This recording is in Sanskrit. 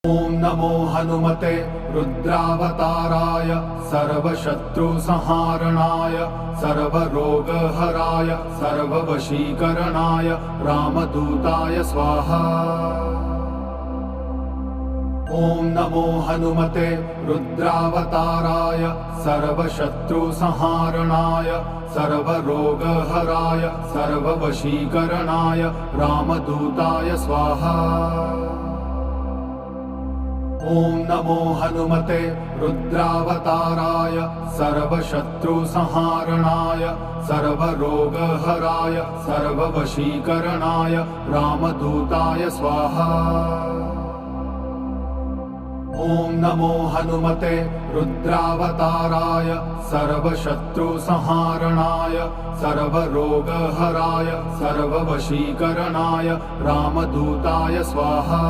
ॐ नमो हनुमते रुद्रावताराय सर्वशत्रुसंहारणाय सर्वरोगहराय सर्ववशीकरणाय रामदूताय स्वाहा। ॐ नमो हनुमते रुद्रावताराय सर्वशत्रुसंहारणाय सर्वरोगहराय सर्ववशीकरणाय रामदूताय स्वाहा। ॐ नमो हनुमते रुद्रावताराय सर्वशत्रुसंहारणाय सर्वरोगहराय सर्ववशीकरणाय रामदूताय स्वाहा। ॐ नमो हनुमते रुद्रावताराय सर्वशत्रुसंहारणाय सर्वरोगहराय सर्ववशीकरणाय रामदूताय स्वाहा।